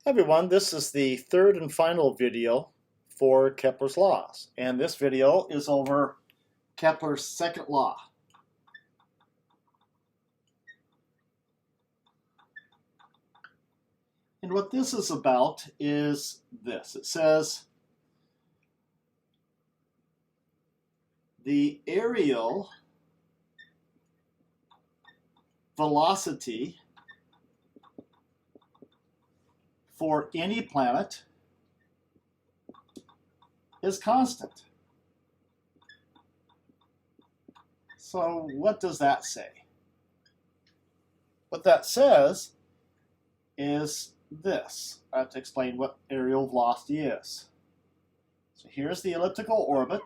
Hi everyone, this is the third and final video for Kepler's laws, and this video is over Kepler's second law. And what this is about is this. It says the areal velocity for any planet is constant. So what does that say? What that says is this. I have to explain what areal velocity is. So here's the elliptical orbit.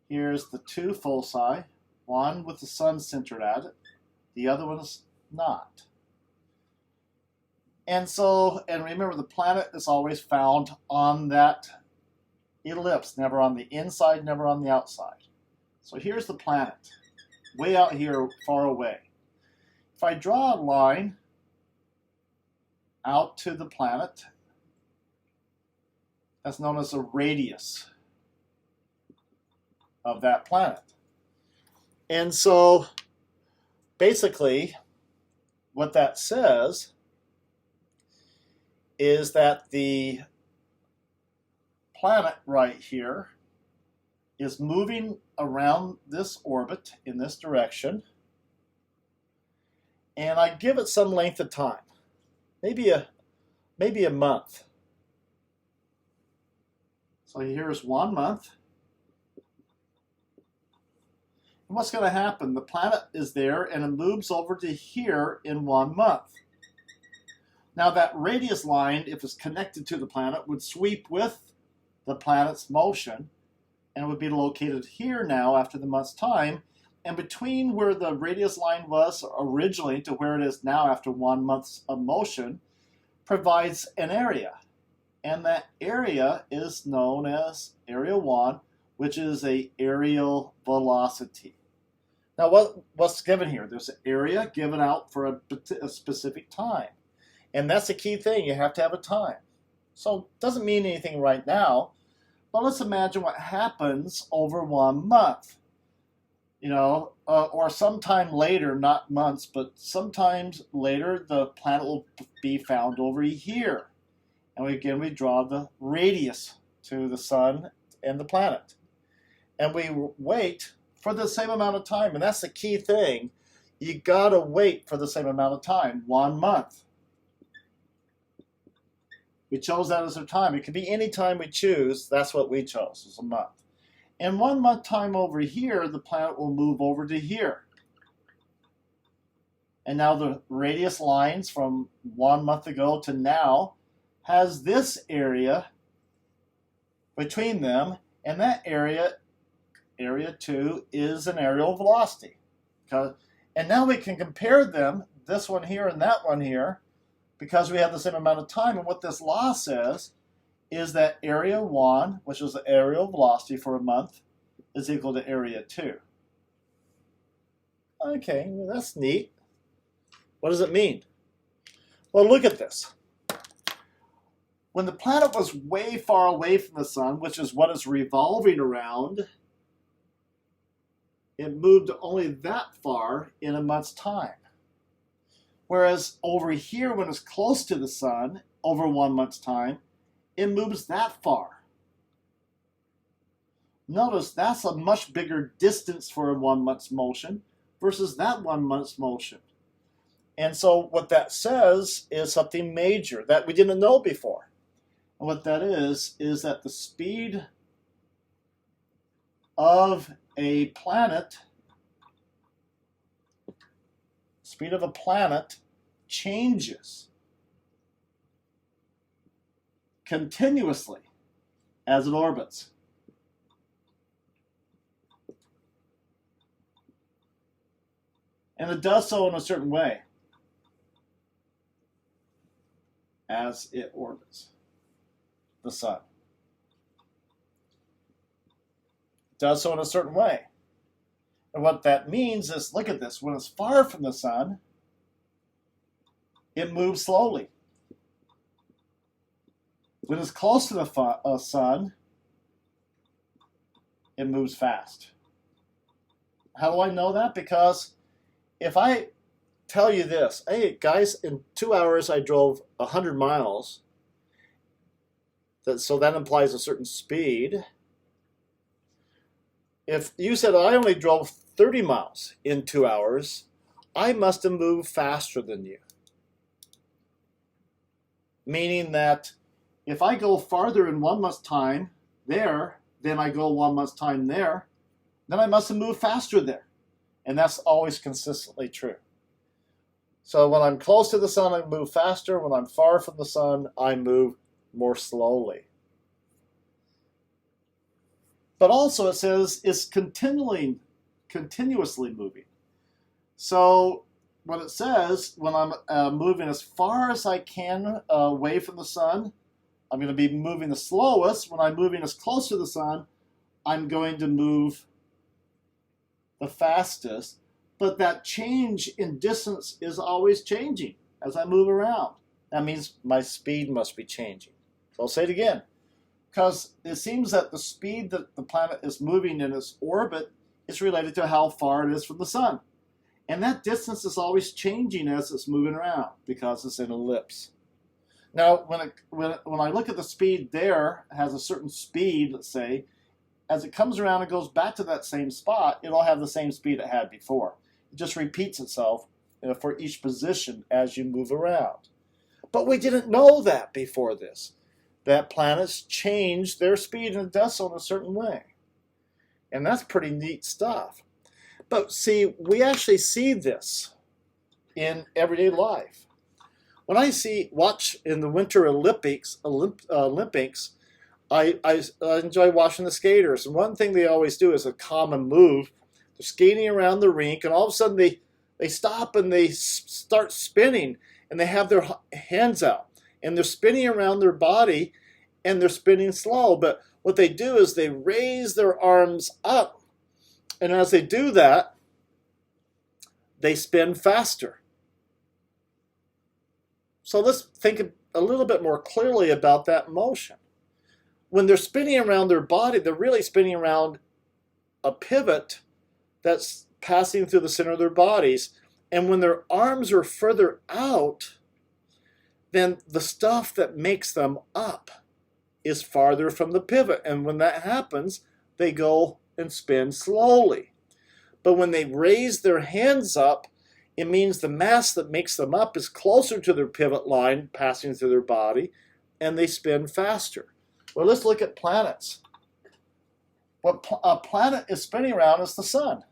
Here's the two foci, one with the sun centered at it, the other one is not. And remember, the planet is always found on that ellipse, never on the inside, never on the outside. So here's the planet, way out here, far away. If I draw a line out to the planet, that's known as a radius of that planet. And so basically what that says is that the planet right here is moving around this orbit in this direction, and I give it some length of time, maybe a month. So here's 1 month. And what's going to happen? The planet is there and it moves over to here in 1 month. Now that radius line, if it's connected to the planet, would sweep with the planet's motion and would be located here now after the month's time. And between where the radius line was originally to where it is now after 1 month of motion provides an area. And that area is known as area 1, which is an areal velocity. Now what's given here? There's an area given out for a specific time. And that's the key thing. You have to have a time. So it doesn't mean anything right now, but let's imagine what happens over 1 month. Or sometime later, not months, but sometimes later, the planet will be found over here. And again, we draw the radius to the sun and the planet. And we wait for the same amount of time. And that's the key thing. You gotta wait for the same amount of time, 1 month. We chose that as our time. It could be any time we choose. That's what we chose, is a month. In 1 month time over here, the planet will move over to here. And now the radius lines from 1 month ago to now has this area between them, and that area 2, is an areal velocity. And now we can compare them, this one here and that one here, because we have the same amount of time. And what this law says is that area 1, which is the areal velocity for a month, is equal to area 2. Okay, well, that's neat. What does it mean? Well, look at this. When the planet was way far away from the sun, which is what it's revolving around, it moved only that far in a month's time. Whereas over here, when it's close to the sun, over 1 month's time, it moves that far. Notice that's a much bigger distance for a 1 month's motion versus that 1 month's motion. And so what that says is something major that we didn't know before. And what that is that the speed of a planet changes continuously as it orbits. And it does so in a certain way as it orbits the sun. It does so in a certain way. And what that means is, look at this, when it's far from the sun, it moves slowly. When it's close to the sun, it moves fast. How do I know that? Because if I tell you this, hey guys, in 2 hours I drove 100 miles, so that implies a certain speed. If you said I only drove 30 miles in 2 hours, I must have moved faster than you. Meaning that if I go farther in 1 month's time there than I go 1 month's time there, then I must have moved faster there. And that's always consistently true. So when I'm close to the sun, I move faster. When I'm far from the sun, I move more slowly. But also it says it's continuously moving. So what it says, when I'm moving as far as I can away from the sun, I'm going to be moving the slowest. When I'm moving as close to the sun, I'm going to move the fastest. But that change in distance is always changing as I move around. That means my speed must be changing. So I'll say it again. Because it seems that the speed that the planet is moving in its orbit is related to how far it is from the sun. And that distance is always changing as it's moving around because it's an ellipse. Now, when I look at the speed there, it has a certain speed, let's say, as it comes around and goes back to that same spot, it'll have the same speed it had before. It just repeats itself for each position as you move around. But we didn't know that before this, that planets change their speed and it does so in a certain way. And that's pretty neat stuff. But see, we actually see this in everyday life. When I watch in the Winter Olympics, I enjoy watching the skaters. And one thing they always do is a common move. They're skating around the rink, and all of a sudden they stop and they start spinning, and they have their hands out. And they're spinning around their body, and they're spinning slow. But what they do is they raise their arms up. And as they do that, they spin faster. So let's think a little bit more clearly about that motion. When they're spinning around their body, they're really spinning around a pivot that's passing through the center of their bodies. And when their arms are further out, then the stuff that makes them up is farther from the pivot. And when that happens, they go and spin slowly. But when they raise their hands up, it means the mass that makes them up is closer to their pivot line passing through their body, and they spin faster. Well, let's look at planets. What a planet is spinning around is the sun.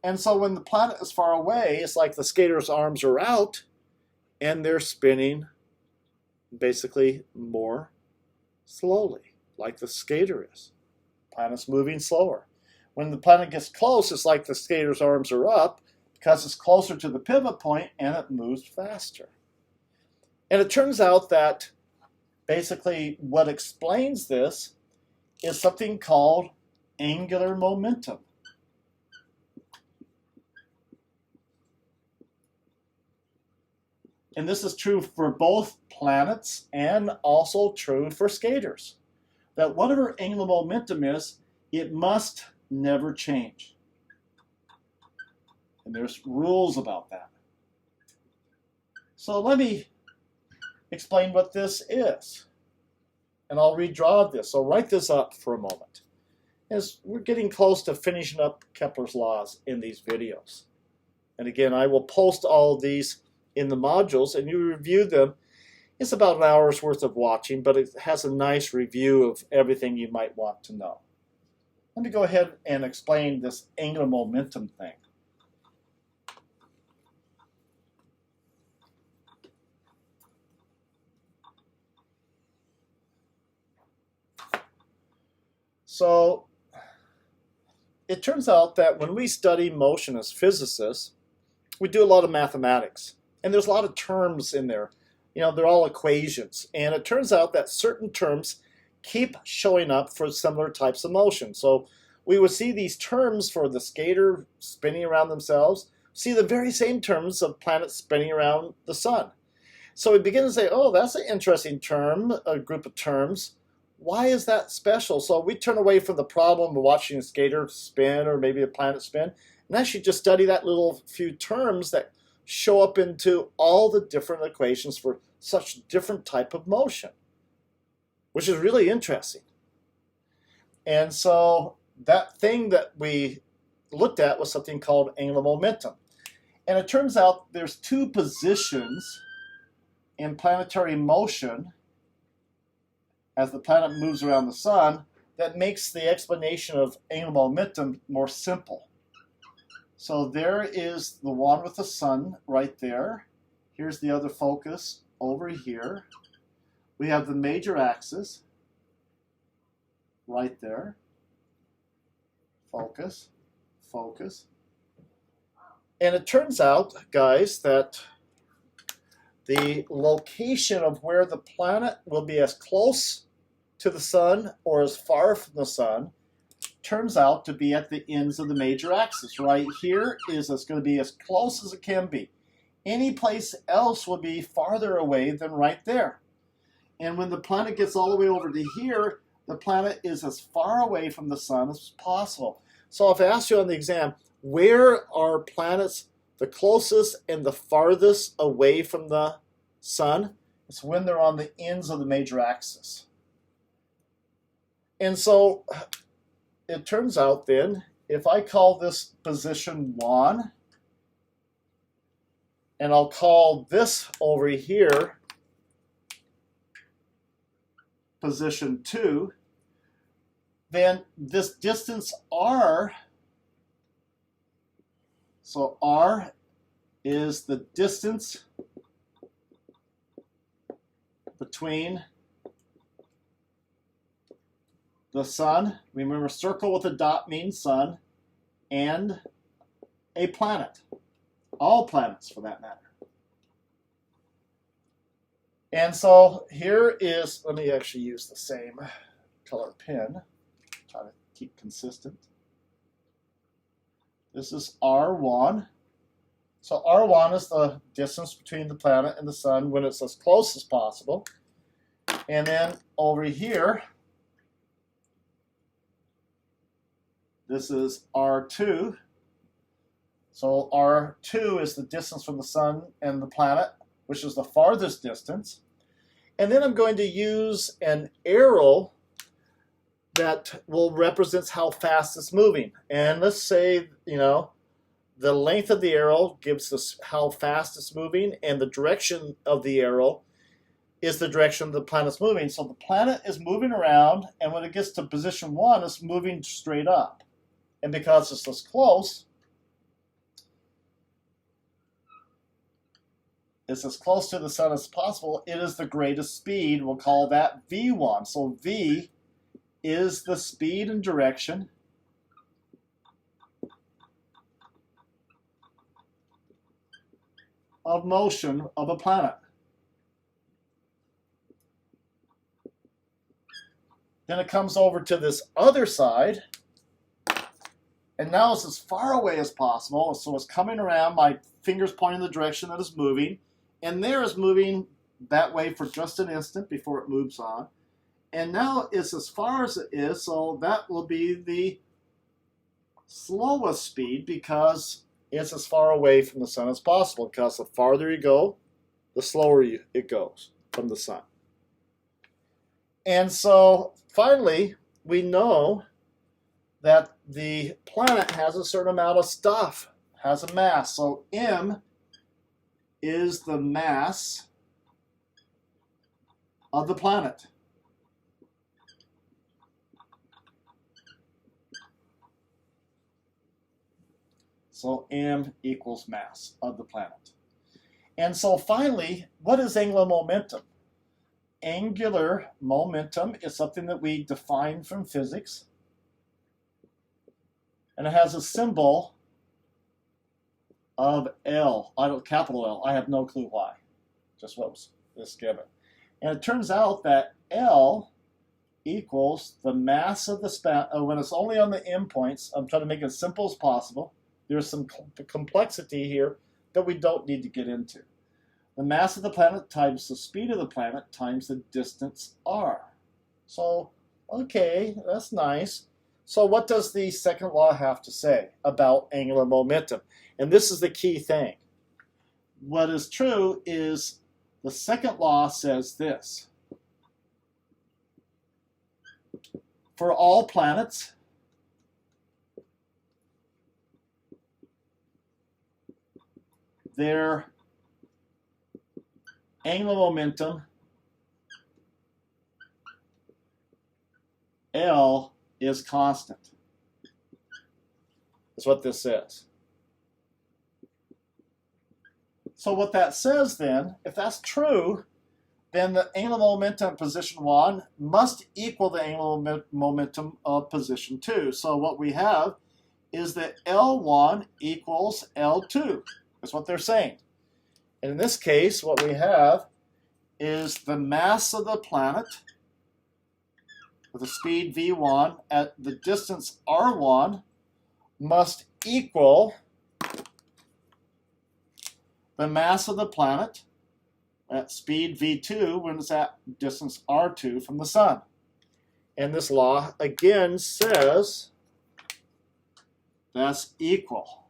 And so when the planet is far away, it's like the skater's arms are out, and they're spinning basically more slowly, like the skater is. Planet's moving slower. When the planet gets close, it's like the skater's arms are up because it's closer to the pivot point and it moves faster. And it turns out that basically what explains this is something called angular momentum. And this is true for both planets and also true for skaters. That whatever angular momentum is, it must never change. And there's rules about that. So let me explain what this is. And I'll redraw this. So write this up for a moment. As we're getting close to finishing up Kepler's laws in these videos. And again, I will post all of these in the modules and you review them. It's about an hour's worth of watching, but it has a nice review of everything you might want to know. Let me go ahead and explain this angular momentum thing. So it turns out that when we study motion as physicists, we do a lot of mathematics. And there's a lot of terms in there. You know, they're all equations. And it turns out that certain terms keep showing up for similar types of motion. So we would see these terms for the skater spinning around themselves, see the very same terms of planets spinning around the sun. So we begin to say, oh, that's an interesting term, a group of terms. Why is that special? So we turn away from the problem of watching a skater spin or maybe a planet spin, and actually just study that little few terms that show up into all the different equations for such different type of motion, which is really interesting. And so that thing that we looked at was something called angular momentum. And it turns out there's two positions in planetary motion as the planet moves around the sun that makes the explanation of angular momentum more simple. So there is the one with the sun right there. Here's the other focus over here. We have the major axis right there. Focus, focus. And it turns out, guys, that the location of where the planet will be as close to the sun or as far from the sun turns out to be at the ends of the major axis. Right here is it's going to be as close as it can be. Any place else will be farther away than right there. And when the planet gets all the way over to here, the planet is as far away from the sun as possible. So if I asked you on the exam, where are planets the closest and the farthest away from the sun? It's when they're on the ends of the major axis. And so it turns out then, if I call this position 1, and I'll call this over here position 2, then this distance r, so r is the distance between the sun, remember circle with a dot means sun, and a planet. All planets for that matter. And so here is, let me actually use the same color pen, try to keep consistent. This is R1. So R1 is the distance between the planet and the sun when it's as close as possible. And then over here, this is R2. So R2 is the distance from the sun and the planet, which is the farthest distance. And then I'm going to use an arrow that will represent how fast it's moving. And let's say, the length of the arrow gives us how fast it's moving, and the direction of the arrow is the direction the planet's moving. So the planet is moving around, and when it gets to position 1, it's moving straight up. And because it's this close, it's as close to the sun as possible, it is the greatest speed. We'll call that V1. So V is the speed and direction of motion of a planet. Then it comes over to this other side, and now it's as far away as possible. So it's coming around, my finger's pointing the direction that it's moving, and there is moving that way for just an instant before it moves on. And now it's as far as it is, so that will be the slowest speed because it's as far away from the sun as possible, because the farther you go, the slower it goes from the sun. And so finally, we know that the planet has a certain amount of stuff, has a mass. So M is the mass of the planet. So M equals mass of the planet. And so finally, what is angular momentum? Angular momentum is something that we define from physics. And it has a symbol of L, capital L. I have no clue why. Just what was given. And it turns out that L equals the mass of the span. When it's only on the endpoints, I'm trying to make it as simple as possible. There's some complexity here that we don't need to get into. the mass of the planet times the speed of the planet times the distance r. So, okay, that's nice. So what does the second law have to say about angular momentum? And this is the key thing. What is true is the second law says this. For all planets, their angular momentum L is constant. That's what this says. So what that says then, if that's true, then the angular momentum of position 1 must equal the angular momentum of position 2. So what we have is that L1 equals L2. That's what they're saying. And in this case, what we have is the mass of the planet with the speed v1 at the distance r1 must equal the mass of the planet at speed v2 when it's at distance r2 from the sun. And this law again says that's equal.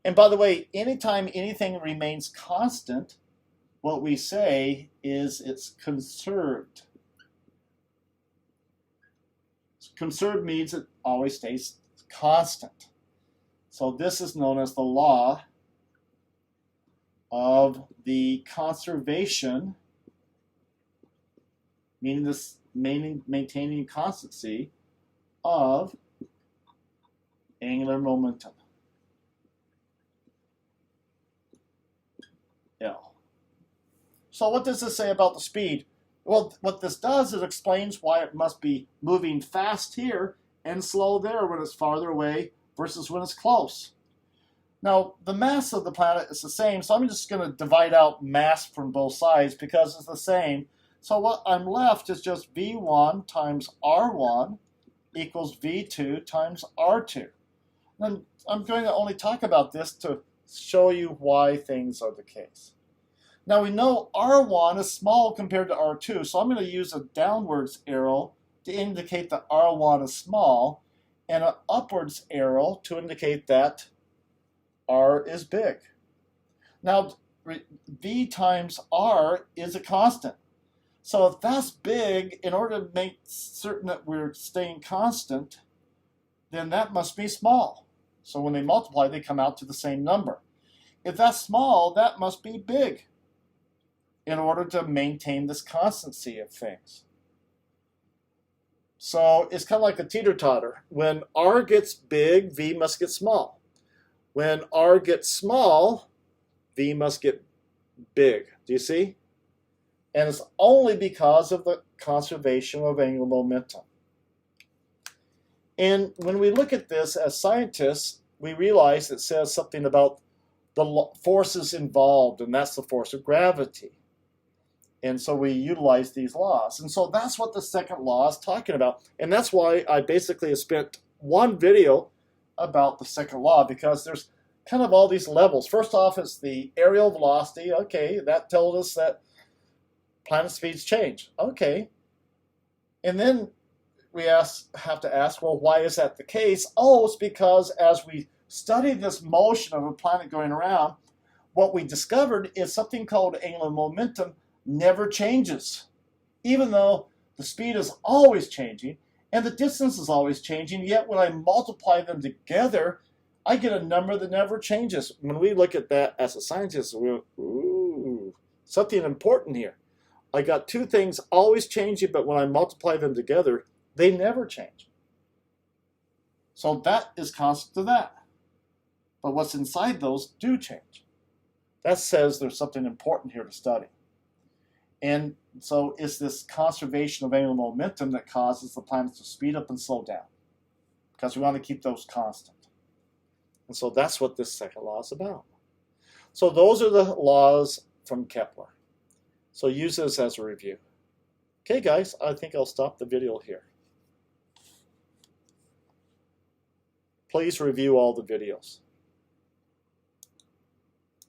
And by the way, anytime anything remains constant, what we say is it's conserved. Conserved means it always stays constant. So this is known as the law of the conservation, meaning this maintaining constancy of angular momentum, L. So what does this say about the speed? Well, what this does is explains why it must be moving fast here and slow there when it's farther away versus when it's close. Now, the mass of the planet is the same, so I'm just going to divide out mass from both sides because it's the same. So what I'm left is just V1 times R1 equals V2 times R2. And I'm going to only talk about this to show you why things are the case. Now we know R1 is small compared to R2, so I'm going to use a downwards arrow to indicate that R1 is small, and an upwards arrow to indicate that R is big. Now, V times R is a constant. So if that's big, in order to make certain that we're staying constant, then that must be small. So when they multiply, they come out to the same number. If that's small, that must be big in order to maintain this constancy of things. So it's kind of like a teeter-totter. When R gets big, V must get small. When R gets small, V must get big. Do you see? And it's only because of the conservation of angular momentum. And when we look at this as scientists, we realize it says something about the forces involved, and that's the force of gravity. And so we utilize these laws. And so that's what the second law is talking about. And that's why I basically have spent one video about the second law, because there's kind of all these levels. First off, it's the aerial velocity. Okay, that tells us that planet speeds change. Okay. And then we have to ask, well, why is that the case? Oh, it's because as we study this motion of a planet going around, what we discovered is something called angular momentum never changes. Even though the speed is always changing and the distance is always changing, yet when I multiply them together, I get a number that never changes. When we look at that as a scientist, we go, ooh, something important here. I got two things always changing, but when I multiply them together, they never change. So that is constant to that. But what's inside those do change. That says there's something important here to study. And so it's this conservation of angular momentum that causes the planets to speed up and slow down, because we want to keep those constant. And so that's what this second law is about. So those are the laws from Kepler. So use this as a review. Okay, guys, I think I'll stop the video here. Please review all the videos.